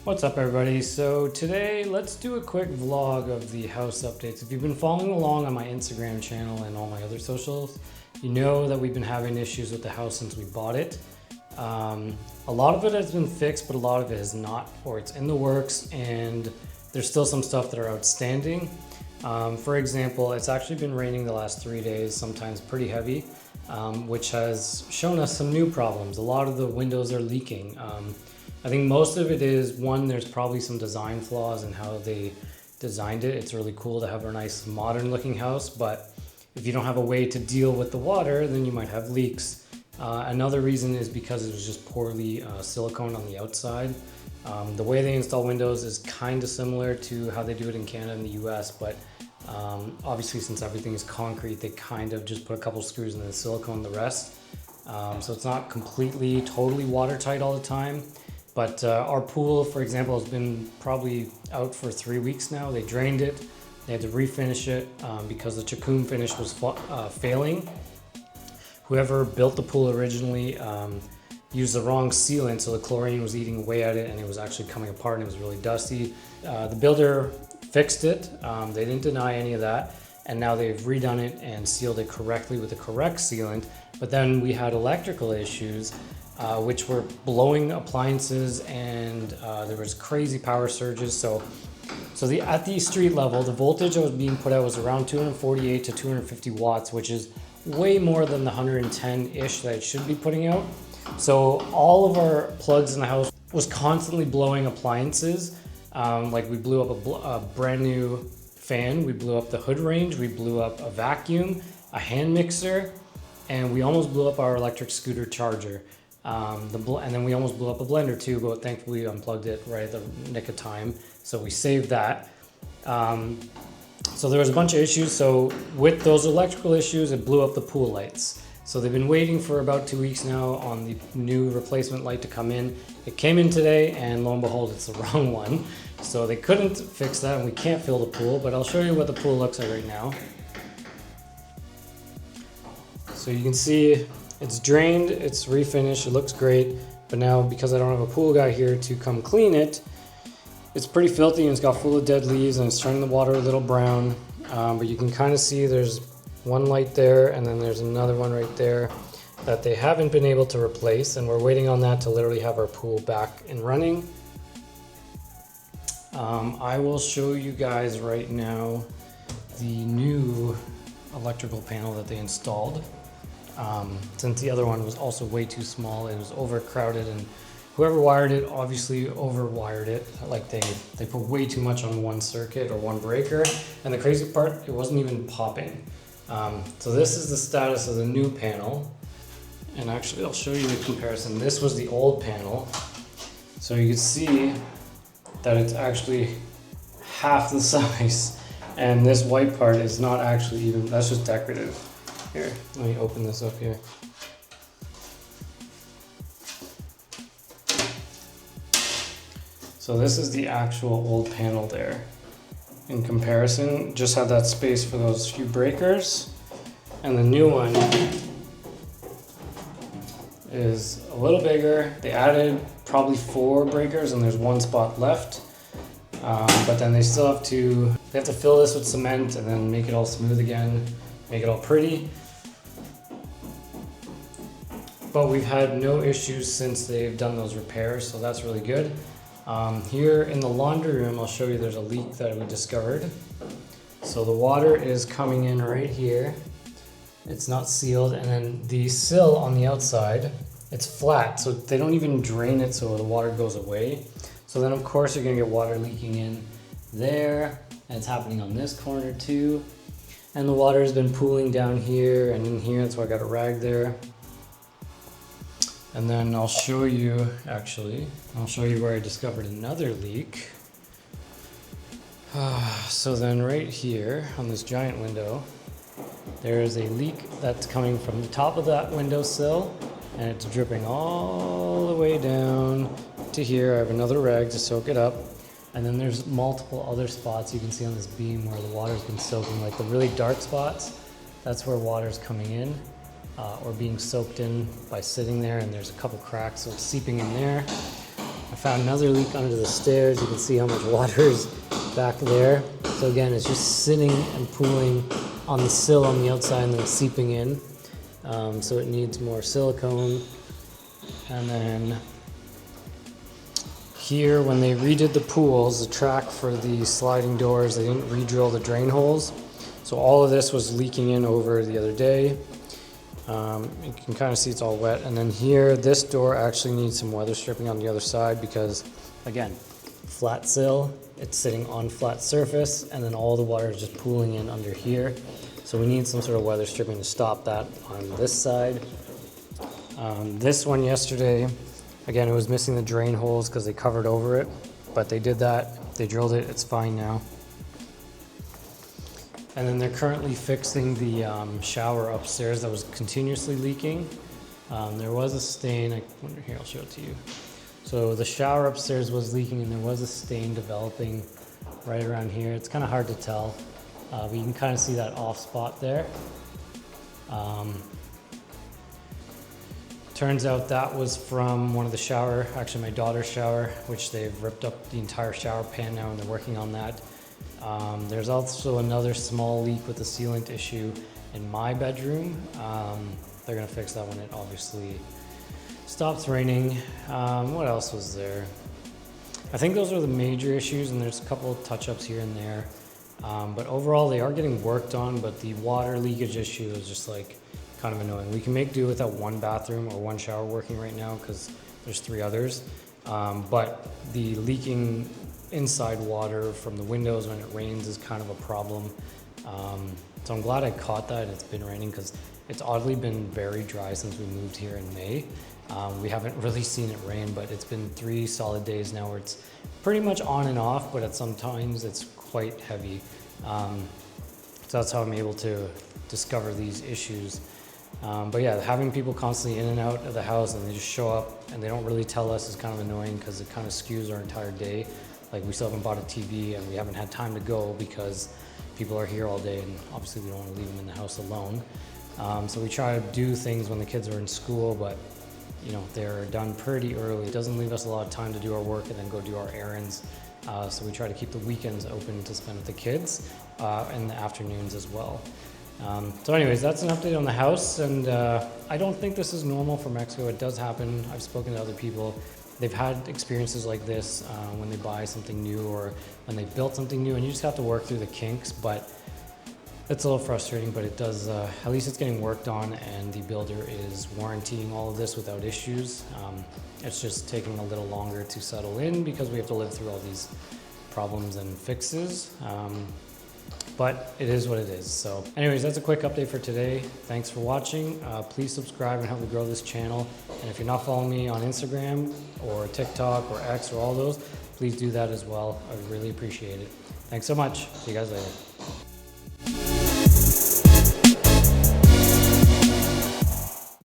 What's up everybody? So today let's do a quick vlog of the house updates. If you've been following along on my Instagram channel and all my other socials, you know that we've been having issues with the house since we bought it. A lot of it has been fixed, but a lot of it has not, or it's in the works, and there's still some stuff that are outstanding. For example, it's actually been raining the last 3 days, sometimes pretty heavy, which has shown us some new problems. A lot of the windows are leaking. I think most of it is, one, there's probably some design flaws in how they designed it. It's really cool to have a nice modern looking house, but if you don't have a way to deal with the water, then you might have leaks. Another reason is because it was just poorly silicone on the outside. The way they install windows is kind of similar to how they do it in Canada and the US, but obviously since everything is concrete, they kind of just put a couple screws and then silicone the rest. So it's not completely, totally watertight all the time. But our pool, for example, has been probably out for 3 weeks now. They drained it. They had to refinish it because the Chacum finish was failing. Whoever built the pool originally used the wrong sealant, so the chlorine was eating away at it and it was actually coming apart and it was really dusty. The builder fixed it. They didn't deny any of that. And now they've redone it and sealed it correctly with the correct sealant. But then we had electrical issues, which were blowing appliances, and there was crazy power surges. So at the street level, the voltage that was being put out was around 248 to 250 watts, which is way more than the 110-ish that it should be putting out. So all of our plugs in the house was constantly blowing appliances. Like we blew up a brand new fan, we blew up the hood range, we blew up a vacuum, a hand mixer, and we almost blew up our electric scooter charger. And then we almost blew up a blender too, but thankfully we unplugged it right at the nick of time, so we saved that. So there was a bunch of issues. So with those electrical issues, it blew up the pool lights. So they've been waiting for about 2 weeks now on the new replacement light to come in. It came in today, and lo and behold, it's the wrong one. So they couldn't fix that, and we can't fill the pool, but I'll show you what the pool looks like right now. So you can see it's drained, it's refinished, it looks great, but now because I don't have a pool guy here to come clean it, it's pretty filthy and it's got full of dead leaves and it's turning the water a little brown. But you can kind of see there's one light there and then there's another one right there that they haven't been able to replace, and we're waiting on that to literally have our pool back and running. I will show you guys right now the new electrical panel that they installed. Since the other one was also way too small, it was overcrowded, and whoever wired it obviously overwired it. Like they put way too much on one circuit or one breaker, and the crazy part, it wasn't even popping. So this is the status of the new panel, and actually I'll show you the comparison. This was the old panel, so you can see that it's actually half the size, and this white part is not actually even, that's just decorative. Here, let me open this up here. So this is the actual old panel there. In comparison, just had that space for those few breakers, and the new one is a little bigger. They added probably 4 breakers and there's 1 spot left. But then they still have to fill this with cement and then make it all smooth again, make it all pretty. But we've had no issues since they've done those repairs, so that's really good. Here in the laundry room, I'll show you there's a leak that we discovered. So the water is coming in right here. It's not sealed, and then the sill on the outside, it's flat, so they don't even drain it so the water goes away. So then of course you're gonna get water leaking in there, and it's happening on this corner too. And the water has been pooling down here and in here, that's why I got a rag there. And then I'll show you where I discovered another leak. So then right here on this giant window, there is a leak that's coming from the top of that windowsill, and it's dripping all the way down to here. I have another rag to soak it up. And then there's multiple other spots you can see on this beam where the water's been soaking, like the really dark spots. That's where water's coming in. Or being soaked in by sitting there, and there's a couple cracks, so it's seeping in there. I found another leak under the stairs. You can see how much water is back there. So again, it's just sitting and pooling on the sill on the outside and then seeping in. So it needs more silicone. And then here, when they redid the pools, the track for the sliding doors, they didn't re-drill the drain holes. So all of this was leaking in over the other day. You can kind of see it's all wet. And then here, this door actually needs some weather stripping on the other side because, again, flat sill, it's sitting on flat surface, and then all the water is just pooling in under here. So we need some sort of weather stripping to stop that on this side. This one yesterday, again, it was missing the drain holes because they covered over it, but they did that, they drilled it, it's fine now. And then they're currently fixing the shower upstairs that was continuously leaking. There was a stain, I wonder, here, I'll show it to you. So the shower upstairs was leaking and there was a stain developing right around here. It's kind of hard to tell, but you can kind of see that off spot there. Turns out that was from one of the shower, actually my daughter's shower, which they've ripped up the entire shower pan now and they're working on that. There's also another small leak with the sealant issue in my bedroom. They're gonna fix that when it obviously stops raining. What else was there? I think those are the major issues, and there's a couple of touch-ups here and there. But overall, they are getting worked on, but the water leakage issue is just like kind of annoying. We can make do with that one bathroom or one shower working right now because there's 3 others. But the leaking inside water from the windows when it rains is kind of a problem. So I'm glad I caught that and it's been raining because it's oddly been very dry since we moved here in May. We haven't really seen it rain, but it's been 3 solid days now where it's pretty much on and off, but at some times it's quite heavy. So that's how I'm able to discover these issues. But yeah, having people constantly in and out of the house and they just show up and they don't really tell us is kind of annoying because it kind of skews our entire day. Like we still haven't bought a TV and we haven't had time to go because people are here all day and obviously we don't want to leave them in the house alone. So we try to do things when the kids are in school, but you know, they're done pretty early. It doesn't leave us a lot of time to do our work and then go do our errands. So we try to keep the weekends open to spend with the kids and the afternoons as well. So anyways, that's an update on the house, and I don't think this is normal for Mexico. It does happen. I've spoken to other people. They've had experiences like this when they buy something new or when they built something new, and you just have to work through the kinks, but it's a little frustrating, but it does, at least it's getting worked on, and the builder is warrantying all of this without issues. It's just taking a little longer to settle in because we have to live through all these problems and fixes. But it is what it is. So anyways, that's a quick update for today. Thanks for watching. Please subscribe and help me grow this channel. And if you're not following me on Instagram or TikTok or X or all those, please do that as well. I would really appreciate it. Thanks so much. See you guys later.